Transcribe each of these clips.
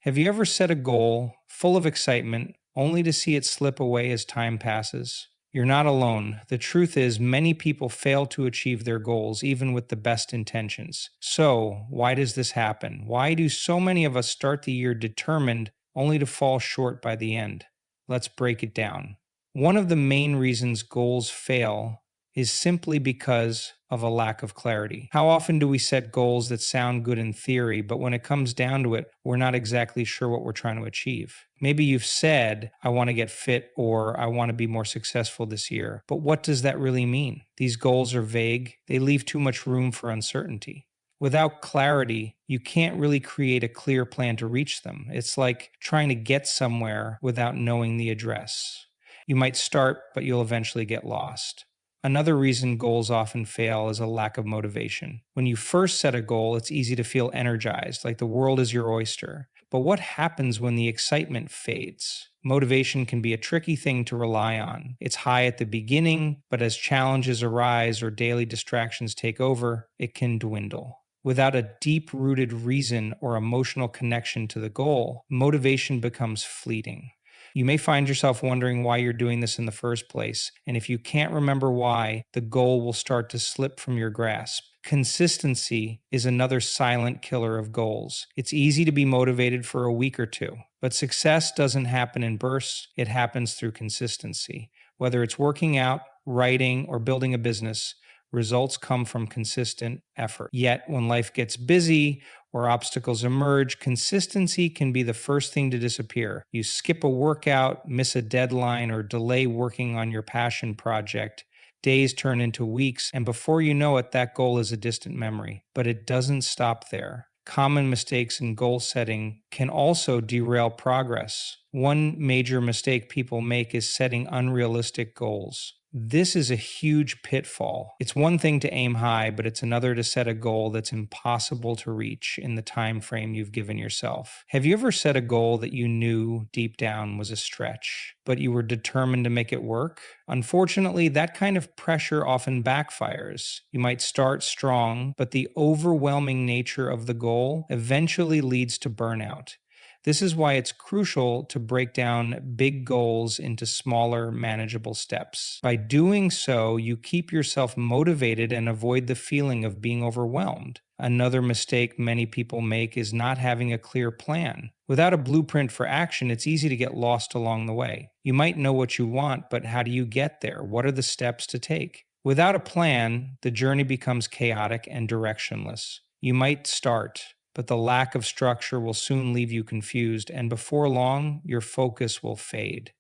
Have you ever set a goal full of excitement only to see it slip away as time passes? You're not alone. The truth is, many people fail to achieve their goals, even with the best intentions. So, why does this happen? Why do so many of us start the year determined only to fall short by the end? Let's break it down. One of the main reasons goals fail is simply because of a lack of clarity. How often do we set goals that sound good in theory, but when it comes down to it, we're not exactly sure what we're trying to achieve? Maybe you've said, I want to get fit or I want to be more successful this year, but what does that really mean? These goals are vague, they leave too much room for uncertainty. Without clarity, you can't really create a clear plan to reach them. It's like trying to get somewhere without knowing the address. You might start, but you'll eventually get lost. Another reason goals often fail is a lack of motivation. When you first set a goal, it's easy to feel energized, like the world is your oyster. But what happens when the excitement fades? Motivation can be a tricky thing to rely on. It's high at the beginning, but as challenges arise or daily distractions take over, it can dwindle. Without a deep rooted reason or emotional connection to the goal, motivation becomes fleeting. You may find yourself wondering why you're doing this in the first place, and if you can't remember why, the goal will start to slip from your grasp. Consistency is another silent killer of goals. It's easy to be motivated for a week or two, but success doesn't happen in bursts, it happens through consistency. Whether it's working out, writing, or building a business, results come from consistent effort. Yet, when life gets busy or obstacles emerge, consistency can be the first thing to disappear. You skip a workout, miss a deadline, or delay working on your passion project. Days turn into weeks, and before you know it, that goal is a distant memory. But it doesn't stop there. Common mistakes in goal setting can also derail progress. One major mistake people make is setting unrealistic goals. This is a huge pitfall. It's one thing to aim high, but it's another to set a goal that's impossible to reach in the time frame you've given yourself. Have you ever set a goal that you knew deep down was a stretch, but you were determined to make it work? Unfortunately, that kind of pressure often backfires. You might start strong, but the overwhelming nature of the goal eventually leads to burnout. This is why it's crucial to break down big goals into smaller, manageable steps. By doing so, you keep yourself motivated and avoid the feeling of being overwhelmed. Another mistake many people make is not having a clear plan. Without a blueprint for action, it's easy to get lost along the way. You might know what you want, but how do you get there? What are the steps to take? Without a plan, the journey becomes chaotic and directionless. You might start, but the lack of structure will soon leave you confused, and before long, your focus will fade.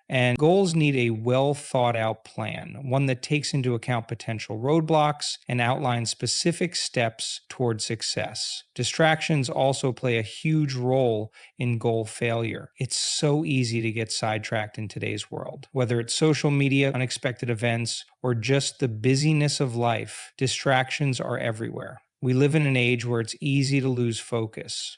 And goals need a well thought out plan, one that takes into account potential roadblocks and outlines specific steps toward success. Distractions also play a huge role in goal failure. It's so easy to get sidetracked in today's world. Whether it's social media, unexpected events, or just the busyness of life, distractions are everywhere. We live in an age where it's easy to lose focus.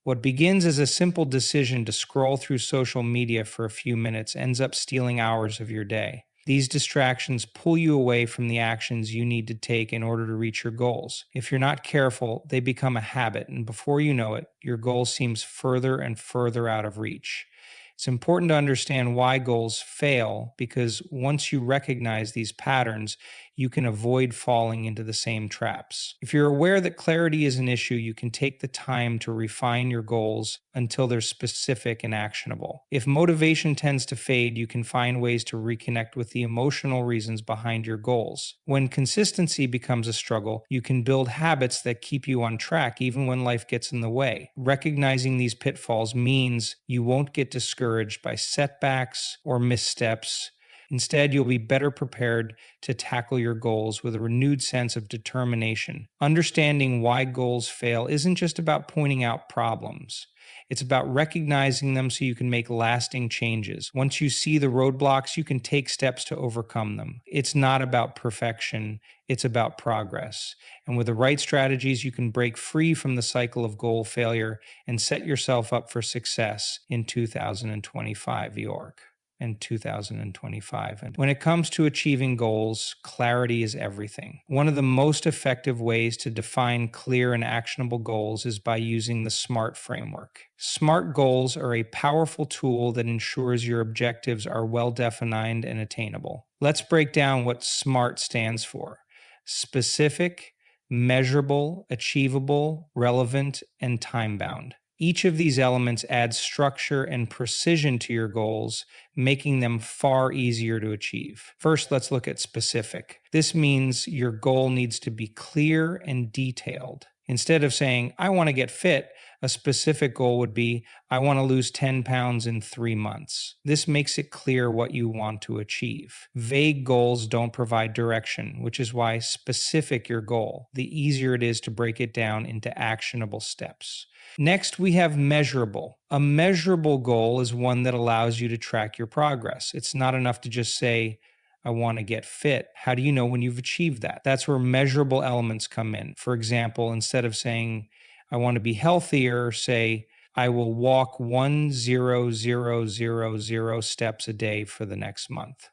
What begins as a simple decision to scroll through social media for a few minutes ends up stealing hours of your day. These distractions pull you away from the actions you need to take in order to reach your goals. If you're not careful, they become a habit, and before you know it, your goal seems further and further out of reach. It's important to understand why goals fail, because once you recognize these patterns, you can avoid falling into the same traps. If you're aware that clarity is an issue, you can take the time to refine your goals until they're specific and actionable. If motivation tends to fade, you can find ways to reconnect with the emotional reasons behind your goals. When consistency becomes a struggle, you can build habits that keep you on track even when life gets in the way. Recognizing these pitfalls means you won't get discouraged by setbacks or missteps. Instead, you'll be better prepared to tackle your goals with a renewed sense of determination. Understanding why goals fail isn't just about pointing out problems. It's about recognizing them so you can make lasting changes. Once you see the roadblocks, you can take steps to overcome them. It's not about perfection, it's about progress. And with the right strategies, you can break free from the cycle of goal failure and set yourself up for success in 2025, York. and 2025. And when it comes to achieving goals, clarity is everything. One of the most effective ways to define clear and actionable goals is by using the SMART framework. SMART goals are a powerful tool that ensures your objectives are well defined and attainable. Let's break down what SMART stands for: specific, measurable, achievable, relevant, and time bound. Each of these elements adds structure and precision to your goals, making them far easier to achieve. First, let's look at specific. This means your goal needs to be clear and detailed. Instead of saying, I want to get fit, a specific goal would be, I want to lose 10 pounds in 3 months. This makes it clear what you want to achieve. Vague goals don't provide direction, which is why specific your goal, the easier it is to break it down into actionable steps. Next, we have measurable. A measurable goal is one that allows you to track your progress. It's not enough to just say, I want to get fit. How do you know when you've achieved that? That's where measurable elements come in. For example, instead of saying, I want to be healthier, say, I will walk 1,000,000 steps a day for the next month.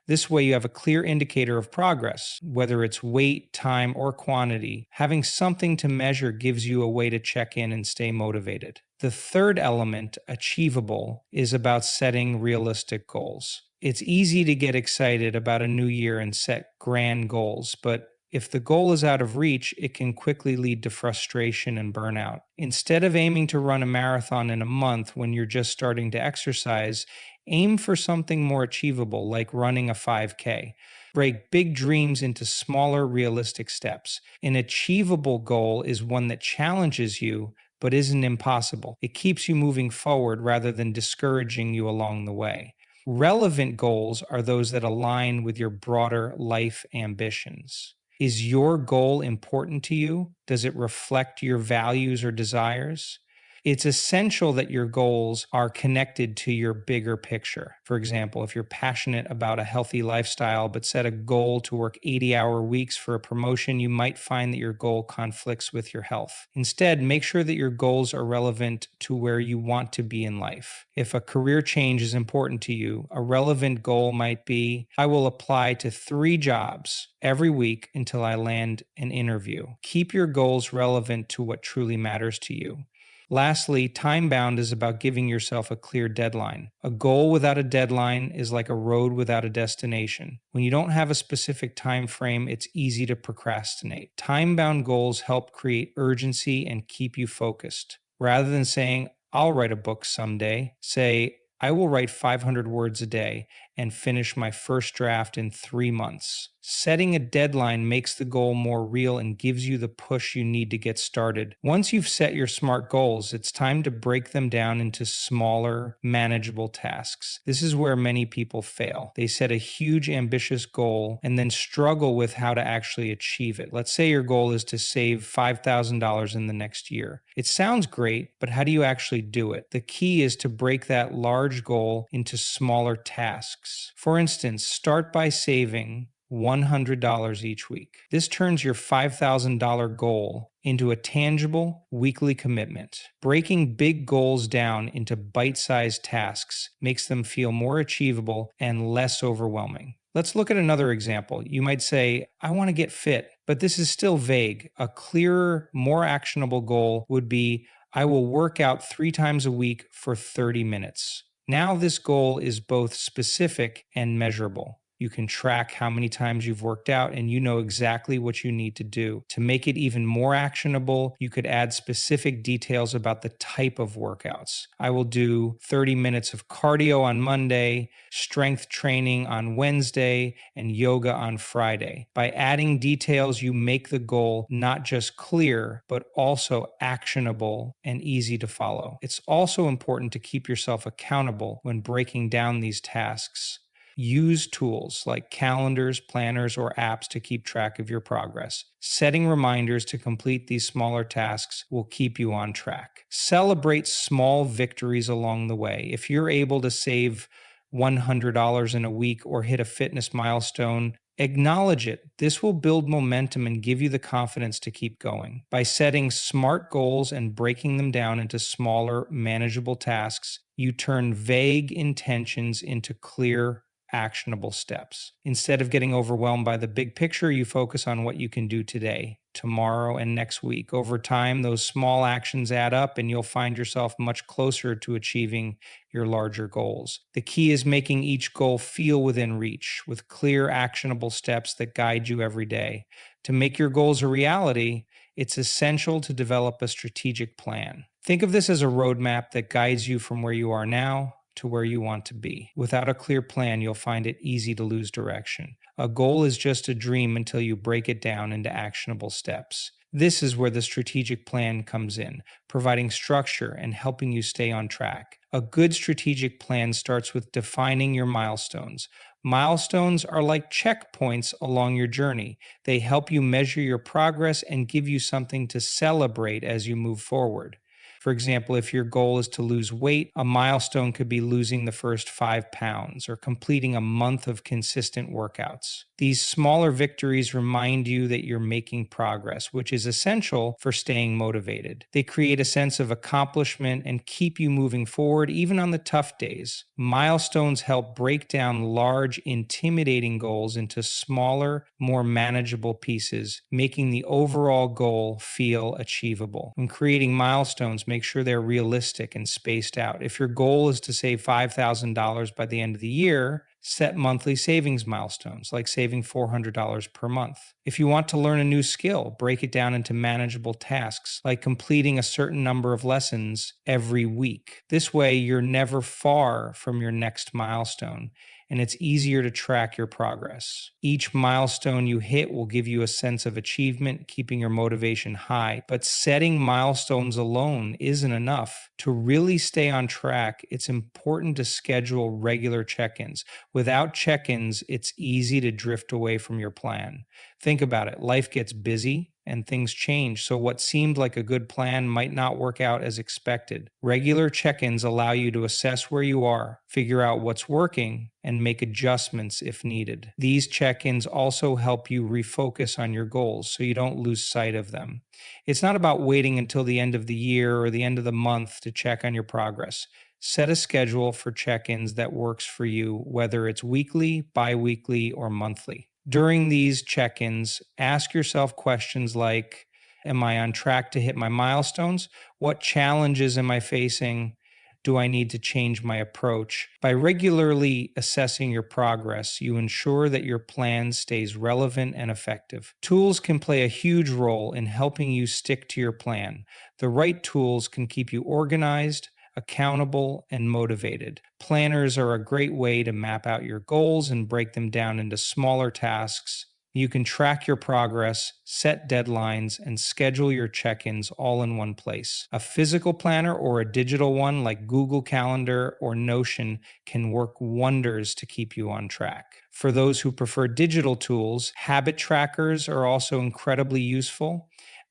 This way, you have a clear indicator of progress, whether it's weight, time, or quantity. Having something to measure gives you a way to check in and stay motivated. The third element, achievable, is about setting realistic goals. It's easy to get excited about a new year and set grand goals, but if the goal is out of reach, it can quickly lead to frustration and burnout. Instead of aiming to run a marathon in a month when you're just starting to exercise, aim for something more achievable, like running a 5K. Break big dreams into smaller, realistic steps. An achievable goal is one that challenges you, but isn't impossible. It keeps you moving forward rather than discouraging you along the way. Relevant goals are those that align with your broader life ambitions. Is your goal important to you? Does it reflect your values or desires? It's essential that your goals are connected to your bigger picture. For example, if you're passionate about a healthy lifestyle but set a goal to work 80-hour weeks for a promotion, you might find that your goal conflicts with your health. Instead, make sure that your goals are relevant to where you want to be in life. If a career change is important to you, a relevant goal might be, I will apply to 3 jobs every week until I land an interview. Keep your goals relevant to what truly matters to you. Lastly, time bound is about giving yourself a clear deadline. A goal without a deadline is like a road without a destination. When you don't have a specific time frame, it's easy to procrastinate. Time bound goals help create urgency and keep you focused. Rather than saying, I'll write a book someday, say, I will write 500 words a day and finish my first draft in 3 months. Setting a deadline makes the goal more real and gives you the push you need to get started. Once you've set your SMART goals, it's time to break them down into smaller, manageable tasks. This is where many people fail. They set a huge, ambitious goal and then struggle with how to actually achieve it. Let's say your goal is to save $5,000 in the next year. It sounds great, but how do you actually do it? The key is to break that large goal into smaller tasks. For instance, start by saving $100 each week. This turns your $5,000 goal into a tangible weekly commitment. Breaking big goals down into bite-sized tasks makes them feel more achievable and less overwhelming. Let's look at another example. You might say, I want to get fit, but this is still vague. A clearer, more actionable goal would be, I will work out 3 times a week for 30 minutes. Now this goal is both specific and measurable. You can track how many times you've worked out and you know exactly what you need to do. To make it even more actionable, you could add specific details about the type of workouts. I will do 30 minutes of cardio on Monday, strength training on Wednesday, and yoga on Friday. By adding details, you make the goal not just clear, but also actionable and easy to follow. It's also important to keep yourself accountable when breaking down these tasks. Use tools like calendars, planners, or apps to keep track of your progress. Setting reminders to complete these smaller tasks will keep you on track. Celebrate small victories along the way. If you're able to save $100 in a week or hit a fitness milestone, Acknowledge it. This will build momentum and give you the confidence to keep going. By setting smart goals and breaking them down into smaller, manageable tasks, you turn vague intentions into clear, actionable steps. Instead of getting overwhelmed by the big picture, you focus on what you can do today, tomorrow, and next week. Over time, those small actions add up, and you'll find yourself much closer to achieving your larger goals. The key is making each goal feel within reach, with clear, actionable steps that guide you every day. To make your goals a reality, it's essential to develop a strategic plan. Think of this as a roadmap that guides you from where you are now to where you want to be. Without a clear plan, you'll find it easy to lose direction. A goal is just a dream until you break it down into actionable steps. This is where the strategic plan comes in, providing structure and helping you stay on track. A good strategic plan starts with defining your milestones. Milestones are like checkpoints along your journey. They help you measure your progress and give you something to celebrate as you move forward. For example, if your goal is to lose weight, a milestone could be losing the first 5 pounds or completing a month of consistent workouts. These smaller victories remind you that you're making progress, which is essential for staying motivated. They create a sense of accomplishment and keep you moving forward even on the tough days. Milestones help break down large, intimidating goals into smaller, more manageable pieces, making the overall goal feel achievable. When creating milestones, make sure they're realistic and spaced out. If your goal is to save $5,000 by the end of the year, set monthly savings milestones, like saving $400 per month. If you want to learn a new skill, break it down into manageable tasks, like completing a certain number of lessons every week. This way, you're never far from your next milestone, and it's easier to track your progress. Each milestone you hit will give you a sense of achievement, keeping your motivation high. But setting milestones alone isn't enough. To really stay on track, it's important to schedule regular check-ins. Without check-ins, it's easy to drift away from your plan. Think about it. Life gets busy and things change, so what seemed like a good plan might not work out as expected. Regular check-ins allow you to assess where you are, figure out what's working, and make adjustments if needed. These check-ins also help you refocus on your goals so you don't lose sight of them. It's not about waiting until the end of the year or the end of the month to check on your progress. Set a schedule for check-ins that works for you, whether it's weekly, bi-weekly, or monthly. During these check-ins, ask yourself questions like, am I on track to hit my milestones? What challenges am I facing? Do I need to change my approach? By regularly assessing your progress, you ensure that your plan stays relevant and effective. Tools can play a huge role in helping you stick to your plan. The right tools can keep you organized, accountable, and motivated. Planners are a great way to map out your goals and break them down into smaller tasks. You can track your progress, set deadlines, and schedule your check-ins all in one place. A physical planner or a digital one like Google Calendar or Notion can work wonders to keep you on track. For those who prefer digital tools, habit trackers are also incredibly useful.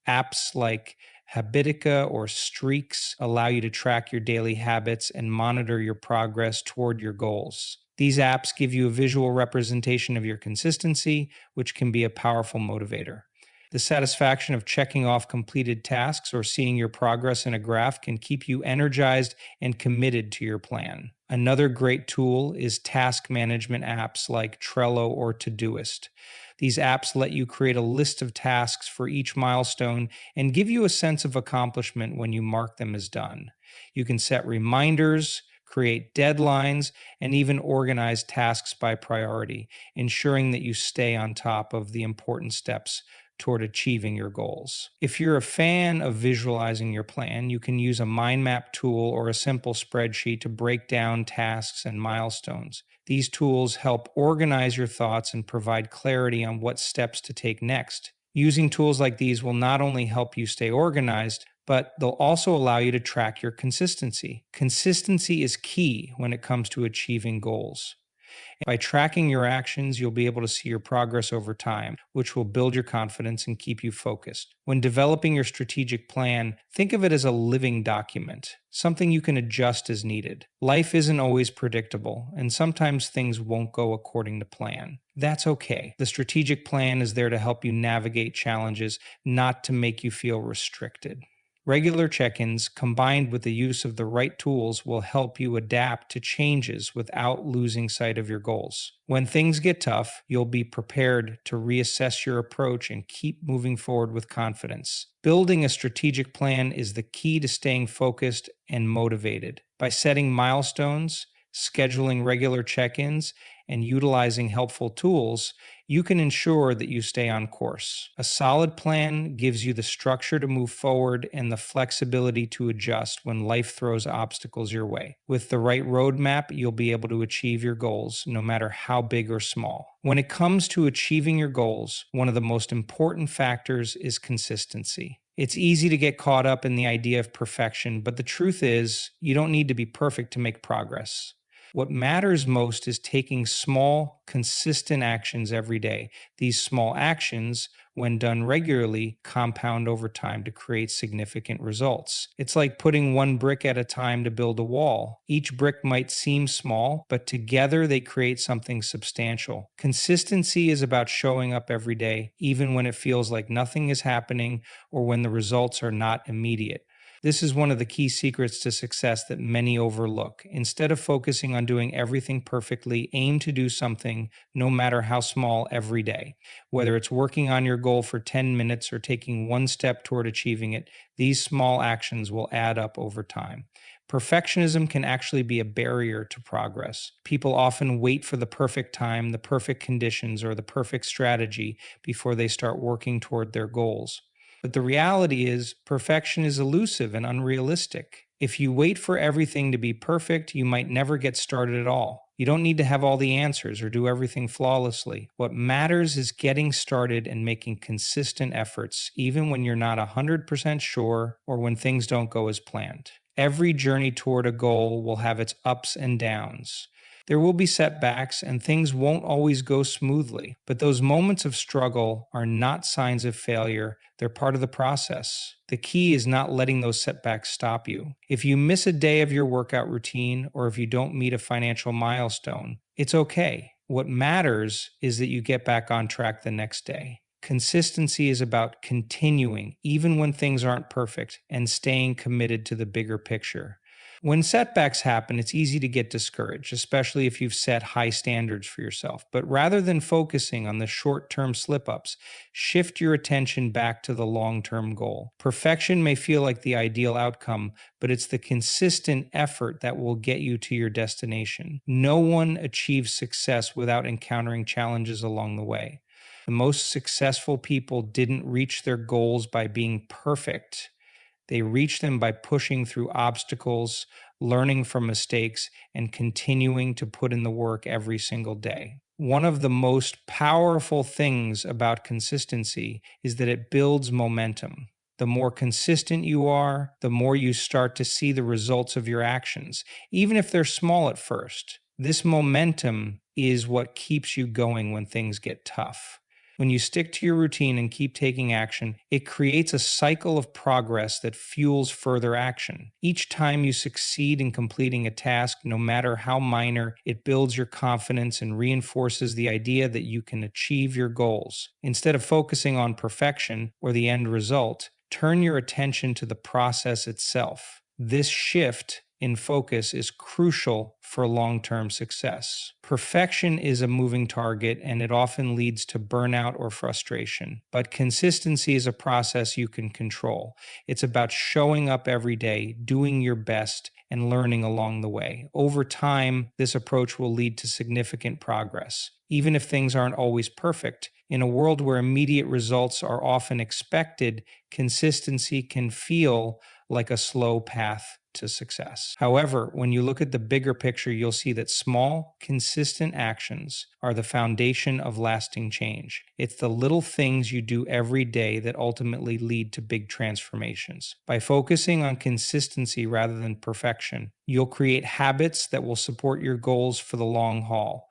Apps like Habitica or Streaks allow you to track your daily habits and monitor your progress toward your goals. These apps give you a visual representation of your consistency, which can be a powerful motivator. The satisfaction of checking off completed tasks or seeing your progress in a graph can keep you energized and committed to your plan. Another great tool is task management apps like Trello or Todoist. These apps let you create a list of tasks for each milestone and give you a sense of accomplishment when you mark them as done. You can set reminders, create deadlines, and even organize tasks by priority, ensuring that you stay on top of the important steps toward achieving your goals. If you're a fan of visualizing your plan, you can use a mind map tool or a simple spreadsheet to break down tasks and milestones. These tools help organize your thoughts and provide clarity on what steps to take next. Using tools like these will not only help you stay organized, but they'll also allow you to track your consistency. Consistency is key when it comes to achieving goals. By tracking your actions, you'll be able to see your progress over time, which will build your confidence and keep you focused. When developing your strategic plan, think of it as a living document, something you can adjust as needed. Life isn't always predictable, and sometimes things won't go according to plan. That's okay. The strategic plan is there to help you navigate challenges, not to make you feel restricted. Regular check ins combined with the use of the right tools will help you adapt to changes without losing sight of your goals. When things get tough, you'll be prepared to reassess your approach and keep moving forward with confidence. Building a strategic plan is the key to staying focused and motivated. By setting milestones, scheduling regular check ins, and utilizing helpful tools, you can ensure that you stay on course. A solid plan gives you the structure to move forward and the flexibility to adjust when life throws obstacles your way. With the right roadmap, you'll be able to achieve your goals, no matter how big or small. When it comes to achieving your goals, one of the most important factors is consistency. It's easy to get caught up in the idea of perfection, but the truth is, you don't need to be perfect to make progress. What matters most is taking small, consistent actions every day. These small actions, when done regularly, compound over time to create significant results. It's like putting one brick at a time to build a wall. Each brick might seem small, but together they create something substantial. Consistency is about showing up every day, even when it feels like nothing is happening or when the results are not immediate. This is one of the key secrets to success that many overlook. Instead of focusing on doing everything perfectly, aim to do something, no matter how small, every day. Whether it's working on your goal for 10 minutes or taking one step toward achieving it, these small actions will add up over time. Perfectionism can actually be a barrier to progress. People often wait for the perfect time, the perfect conditions, or the perfect strategy before they start working toward their goals. But the reality is, perfection is elusive and unrealistic. If you wait for everything to be perfect, you might never get started at all. You don't need to have all the answers or do everything flawlessly. What matters is getting started and making consistent efforts, even when you're not 100% sure or when things don't go as planned. Every journey toward a goal will have its ups and downs. There will be setbacks and things won't always go smoothly, but those moments of struggle are not signs of failure. They're part of the process. The key is not letting those setbacks stop you. If you miss a day of your workout routine or if you don't meet a financial milestone, it's okay. What matters is that you get back on track the next day. Consistency is about continuing, even when things aren't perfect, and staying committed to the bigger picture. When setbacks happen, it's easy to get discouraged, especially if you've set high standards for yourself. But rather than focusing on the short term slip ups, shift your attention back to the long term goal. Perfection may feel like the ideal outcome, but it's the consistent effort that will get you to your destination. No one achieves success without encountering challenges along the way. The most successful people didn't reach their goals by being perfect. They reach them by pushing through obstacles, learning from mistakes, and continuing to put in the work every single day. One of the most powerful things about consistency is that it builds momentum. The more consistent you are, the more you start to see the results of your actions, even if they're small at first. This momentum is what keeps you going when things get tough. When you stick to your routine and keep taking action, it creates a cycle of progress that fuels further action. Each time you succeed in completing a task, no matter how minor, it builds your confidence and reinforces the idea that you can achieve your goals. Instead of focusing on perfection or the end result, turn your attention to the process itself. This shift in focus is crucial for long-term success. Perfection is a moving target and it often leads to burnout or frustration. But consistency is a process you can control. It's about showing up every day, doing your best, and learning along the way. Over time, this approach will lead to significant progress. Even if things aren't always perfect, in a world where immediate results are often expected, consistency can feel like a slow path to success. However, when you look at the bigger picture, you'll see that small, consistent actions are the foundation of lasting change. It's the little things you do every day that ultimately lead to big transformations. By focusing on consistency rather than perfection, you'll create habits that will support your goals for the long haul.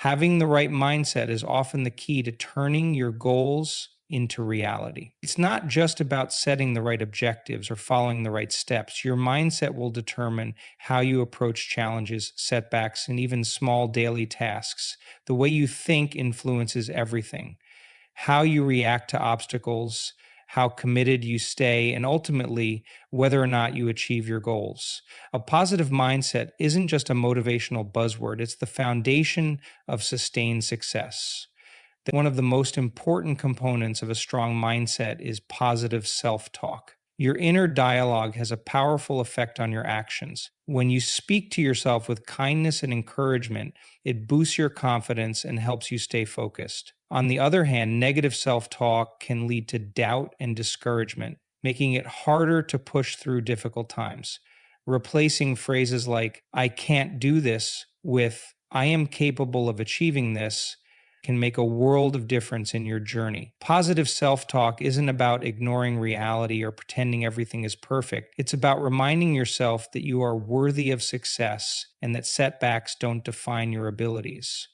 Having the right mindset is often the key to turning your goals into reality. It's not just about setting the right objectives or following the right steps. Your mindset will determine how you approach challenges, setbacks, and even small daily tasks. The way you think influences everything: how you react to obstacles, how committed you stay, and ultimately, whether or not you achieve your goals. A positive mindset isn't just a motivational buzzword, it's the foundation of sustained success. One of the most important components of a strong mindset is positive self talk. Your inner dialogue has a powerful effect on your actions. When you speak to yourself with kindness and encouragement, it boosts your confidence and helps you stay focused. On the other hand, negative self talk can lead to doubt and discouragement, making it harder to push through difficult times. Replacing phrases like, I can't do this, with, I am capable of achieving this, can make a world of difference in your journey. Positive self talk isn't about ignoring reality or pretending everything is perfect. It's about reminding yourself that you are worthy of success and that setbacks don't define your abilities.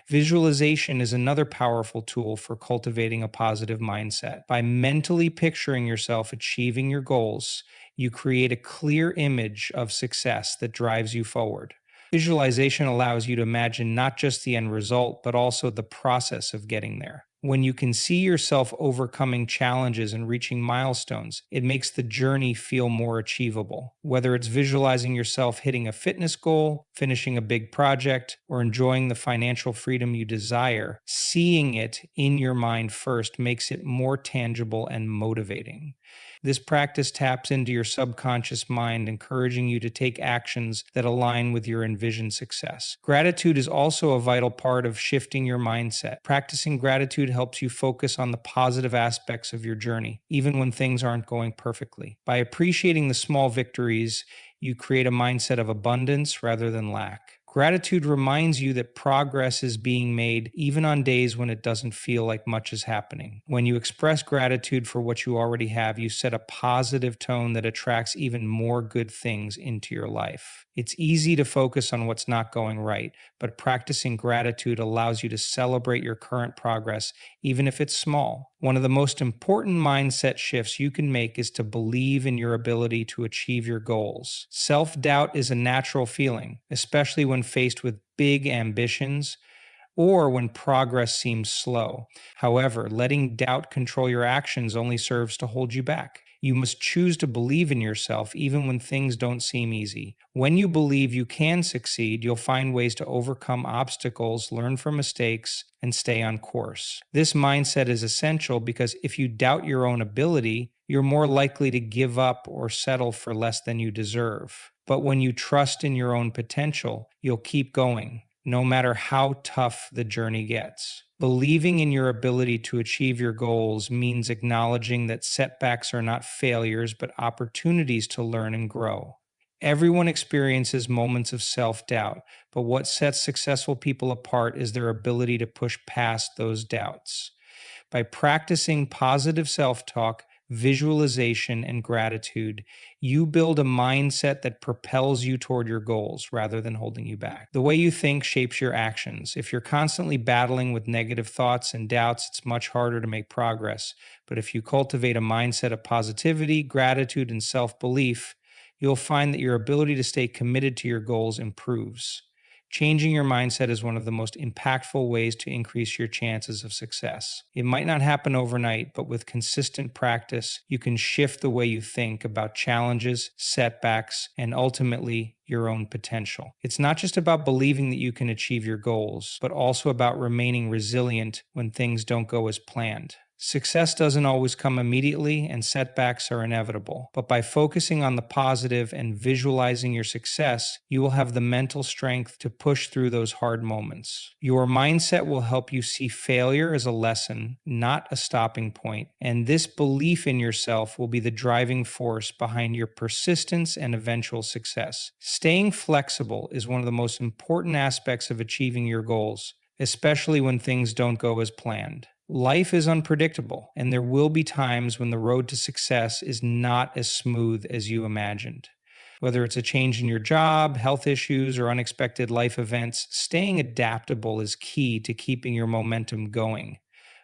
Visualization is another powerful tool for cultivating a positive mindset. By mentally picturing yourself achieving your goals, you create a clear image of success that drives you forward. Visualization allows you to imagine not just the end result, but also the process of getting there. When you can see yourself overcoming challenges and reaching milestones, it makes the journey feel more achievable. Whether it's visualizing yourself hitting a fitness goal, finishing a big project, or enjoying the financial freedom you desire, seeing it in your mind first makes it more tangible and motivating. This practice taps into your subconscious mind, encouraging you to take actions that align with your envisioned success. Gratitude is also a vital part of shifting your mindset. Practicing gratitude helps you focus on the positive aspects of your journey, even when things aren't going perfectly. By appreciating the small victories, you create a mindset of abundance rather than lack. Gratitude reminds you that progress is being made even on days when it doesn't feel like much is happening. When you express gratitude for what you already have, you set a positive tone that attracts even more good things into your life. It's easy to focus on what's not going right, but practicing gratitude allows you to celebrate your current progress, even if it's small. One of the most important mindset shifts you can make is to believe in your ability to achieve your goals. Self-doubt is a natural feeling, especially when faced with big ambitions or when progress seems slow. However, letting doubt control your actions only serves to hold you back. You must choose to believe in yourself even when things don't seem easy. When you believe you can succeed, you'll find ways to overcome obstacles, learn from mistakes, and stay on course. This mindset is essential because if you doubt your own ability, you're more likely to give up or settle for less than you deserve. But when you trust in your own potential, you'll keep going, no matter how tough the journey gets. Believing in your ability to achieve your goals means acknowledging that setbacks are not failures, but opportunities to learn and grow. Everyone experiences moments of self doubt, but what sets successful people apart is their ability to push past those doubts. By practicing positive self talk, visualization, and gratitude, you build a mindset that propels you toward your goals rather than holding you back. The way you think shapes your actions. If you're constantly battling with negative thoughts and doubts, it's much harder to make progress. But if you cultivate a mindset of positivity, gratitude, and self belief, you'll find that your ability to stay committed to your goals improves. Changing your mindset is one of the most impactful ways to increase your chances of success. It might not happen overnight, but with consistent practice, you can shift the way you think about challenges, setbacks, and ultimately your own potential. It's not just about believing that you can achieve your goals, but also about remaining resilient when things don't go as planned. Success doesn't always come immediately, and setbacks are inevitable. But by focusing on the positive and visualizing your success, you will have the mental strength to push through those hard moments. Your mindset will help you see failure as a lesson, not a stopping point, and this belief in yourself will be the driving force behind your persistence and eventual success. Staying flexible is one of the most important aspects of achieving your goals, especially when things don't go as planned. Life is unpredictable, and there will be times when the road to success is not as smooth as you imagined. Whether it's a change in your job, health issues, or unexpected life events, staying adaptable is key to keeping your momentum going.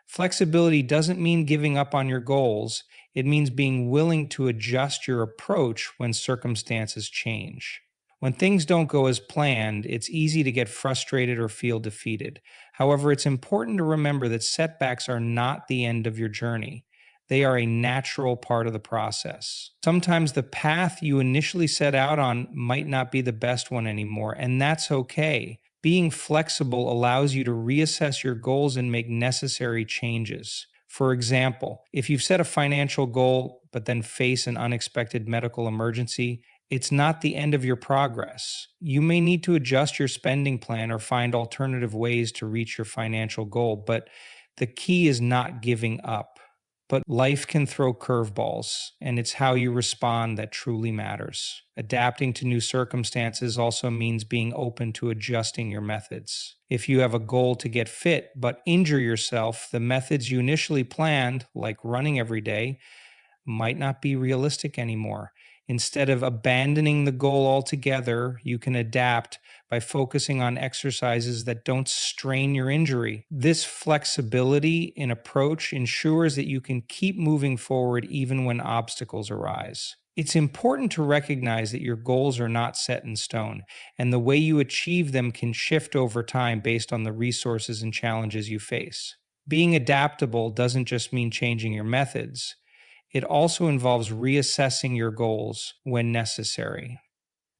Flexibility doesn't mean giving up on your goals, it means being willing to adjust your approach when circumstances change. When things don't go as planned, it's easy to get frustrated or feel defeated. However, it's important to remember that setbacks are not the end of your journey. They are a natural part of the process. Sometimes the path you initially set out on might not be the best one anymore, and that's okay. Being flexible allows you to reassess your goals and make necessary changes. For example, if you've set a financial goal but then face an unexpected medical emergency, it's not the end of your progress. You may need to adjust your spending plan or find alternative ways to reach your financial goal, but the key is not giving up. But life can throw curveballs, and it's how you respond that truly matters. Adapting to new circumstances also means being open to adjusting your methods. If you have a goal to get fit but injure yourself, the methods you initially planned, like running every day, might not be realistic anymore. Instead of abandoning the goal altogether, you can adapt by focusing on exercises that don't strain your injury. This flexibility in approach ensures that you can keep moving forward even when obstacles arise. It's important to recognize that your goals are not set in stone, and the way you achieve them can shift over time based on the resources and challenges you face. Being adaptable doesn't just mean changing your methods. It also involves reassessing your goals when necessary.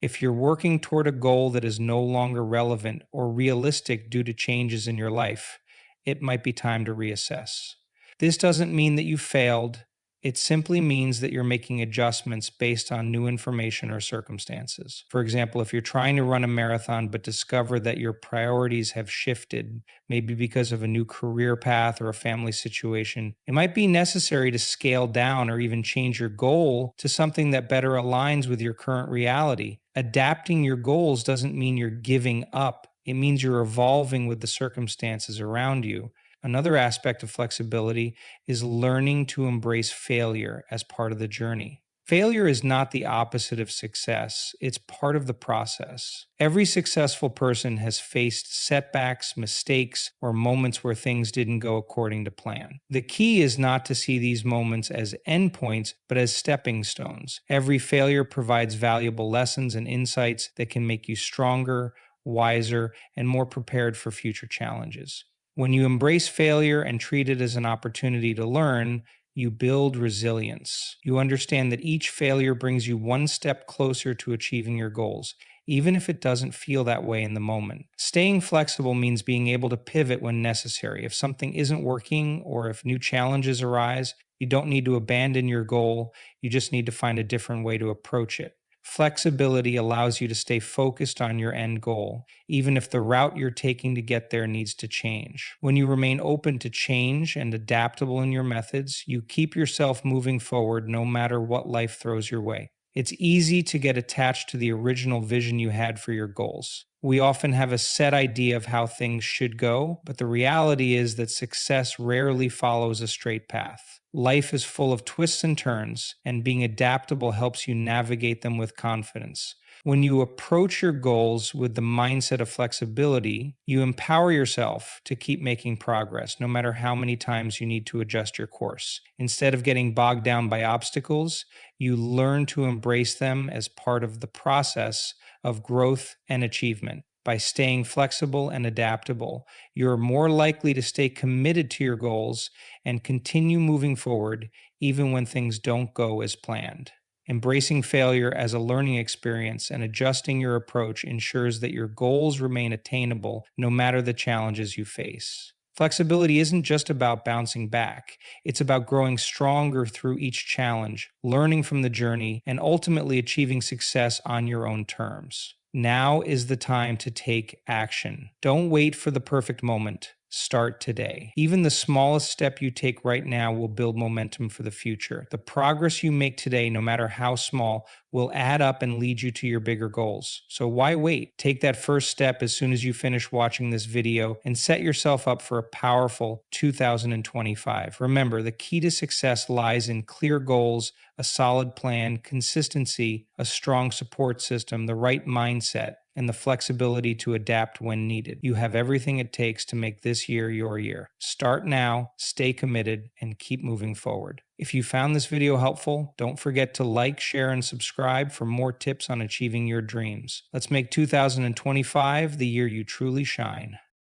If you're working toward a goal that is no longer relevant or realistic due to changes in your life, it might be time to reassess. This doesn't mean that you failed. It simply means that you're making adjustments based on new information or circumstances. For example, if you're trying to run a marathon but discover that your priorities have shifted, maybe because of a new career path or a family situation, it might be necessary to scale down or even change your goal to something that better aligns with your current reality. Adapting your goals doesn't mean you're giving up. It means you're evolving with the circumstances around you. Another aspect of flexibility is learning to embrace failure as part of the journey. Failure is not the opposite of success, it's part of the process. Every successful person has faced setbacks, mistakes, or moments where things didn't go according to plan. The key is not to see these moments as endpoints, but as stepping stones. Every failure provides valuable lessons and insights that can make you stronger, wiser, and more prepared for future challenges. When you embrace failure and treat it as an opportunity to learn, you build resilience. You understand that each failure brings you one step closer to achieving your goals, even if it doesn't feel that way in the moment. Staying flexible means being able to pivot when necessary. If something isn't working or if new challenges arise, you don't need to abandon your goal, you just need to find a different way to approach it. Flexibility allows you to stay focused on your end goal, even if the route you're taking to get there needs to change. When you remain open to change and adaptable in your methods, you keep yourself moving forward no matter what life throws your way. It's easy to get attached to the original vision you had for your goals. We often have a set idea of how things should go, but the reality is that success rarely follows a straight path. Life is full of twists and turns, and being adaptable helps you navigate them with confidence. When you approach your goals with the mindset of flexibility, you empower yourself to keep making progress, no matter how many times you need to adjust your course. Instead of getting bogged down by obstacles, you learn to embrace them as part of the process of growth and achievement. By staying flexible and adaptable, you're more likely to stay committed to your goals and continue moving forward even when things don't go as planned. Embracing failure as a learning experience and adjusting your approach ensures that your goals remain attainable no matter the challenges you face. Flexibility isn't just about bouncing back, it's about growing stronger through each challenge, learning from the journey, and ultimately achieving success on your own terms. Now is the time to take action. Don't wait for the perfect moment. Start today. Even the smallest step you take right now will build momentum for the future. The progress you make today, no matter how small, will add up and lead you to your bigger goals. So why wait? Take that first step as soon as you finish watching this video and set yourself up for a powerful 2025. Remember, the key to success lies in clear goals, a solid plan, consistency, a strong support system, the right mindset, and the flexibility to adapt when needed. You have everything it takes to make this year your year. Start now, stay committed, and keep moving forward. If you found this video helpful, don't forget to like, share, and subscribe for more tips on achieving your dreams. Let's make 2025 the year you truly shine.